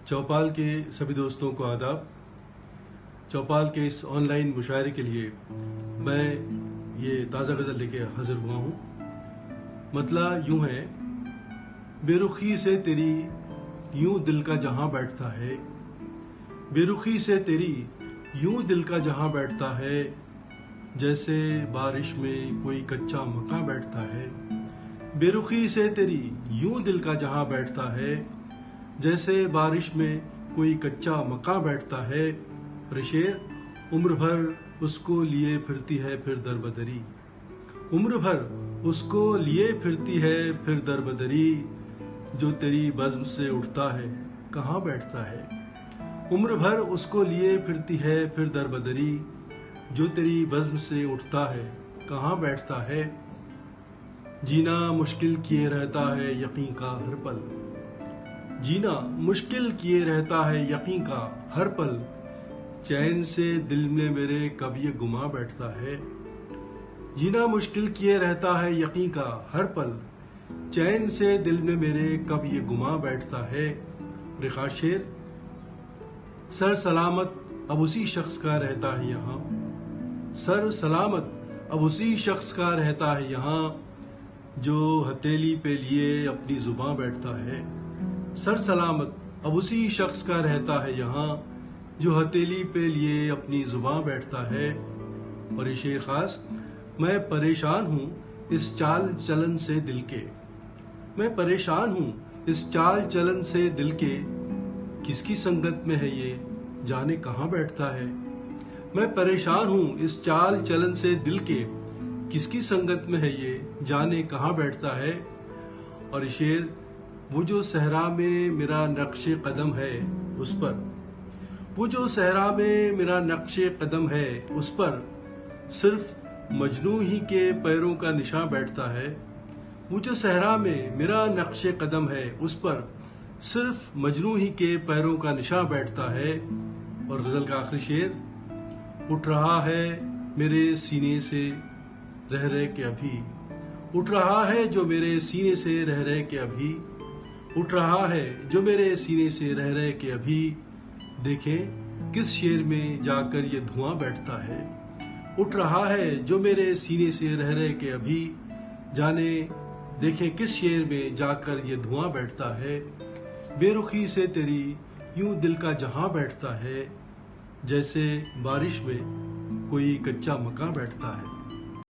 چوپال کے سبھی دوستوں کو آداب۔ چوپال کے اس آن لائن مشاعرے کے لیے میں یہ تازہ غزل لے کے حاضر ہوا ہوں۔ مطلع یوں ہے: بے رخی سے تیری یوں دل کا جہاں بیٹھتا ہے، بے رخی سے تیری یوں دل کا جہاں بیٹھتا ہے، جیسے بارش میں کوئی کچا مکاں بیٹھتا ہے۔ بے رخی سے تیری یوں دل کا جہاں بیٹھتا ہے، جیسے بارش میں کوئی کچا مکاں بیٹھتا ہے۔ اور شعر: عمر بھر اس کو لیے پھرتی ہے پھر در بدری، عمر بھر اس کو لیے پھرتی ہے پھر در بدری، جو تیری بزم سے اٹھتا ہے کہاں بیٹھتا ہے۔ عمر بھر اس کو لیے پھرتی ہے پھر در بدری، جو تیری بزم سے اٹھتا ہے کہاں بیٹھتا ہے۔ جینا مشکل کیے رہتا ہے یقین کا ہر پل، جینا مشکل کیے رہتا ہے یقین کا ہر پل، چین سے دل میں میرے کب یہ گما بیٹھتا ہے۔ جینا مشکل کیے رہتا ہے یقین کا ہر پل، چین سے دل میں میرے کب یہ گما بیٹھتا ہے۔ رخا شعر: سر سلامت اب اسی شخص کا رہتا ہے یہاں، سر سلامت اب اسی شخص کا رہتا ہے یہاں، جو ہتھیلی پہ لیے اپنی زباں بیٹھتا ہے۔ سر سلامت اب اسی شخص کا رہتا ہے یہاں، جو ہتھیلی پہ لیے اپنی زباں بیٹھتا ہے۔ اور یہ شعر خاص: میں پریشان ہوں اس چال چلن سے دل کے، میں پریشان ہوں اس چال چلن سے دل کے، کس کی سنگت میں ہے یہ جانے کہاں بیٹھتا ہے۔ میں پریشان ہوں اس چال چلن سے دل کے، کس کی سنگت میں ہے یہ جانے کہاں بیٹھتا ہے۔ اور یہ شعر: وہ جو صحرا میں میرا نقش قدم ہے اس پر، وہ جو صحرا میں میرا نقش قدم ہے اس پر، صرف مجنوں ہی کے پیروں کا نشاں بیٹھتا ہے۔ وہ جو صحرا میں میرا نقش قدم ہے اس پر، صرف مجنوں ہی کے پیروں کا نشاں بیٹھتا ہے۔ اور غزل کا آخری شعر: اٹھ رہا ہے میرے سینے سے رہ رہ کے ابھی، اٹھ رہا ہے جو میرے سینے سے رہ رہ کے ابھی، اٹھ رہا ہے جو میرے سینے سے رہ رہ کے ابھی، دیکھیں کس شعر میں جا کر یہ دھواں بیٹھتا ہے۔ اٹھ رہا ہے جو میرے سینے سے رہ رہ کے ابھی، جانے دیکھیں کس شعر میں جا کر یہ دھواں بیٹھتا ہے۔ بے رخی سے تیری یوں دل کا جہاں بیٹھتا ہے، جیسے بارش میں کوئی کچا مکاں بیٹھتا ہے۔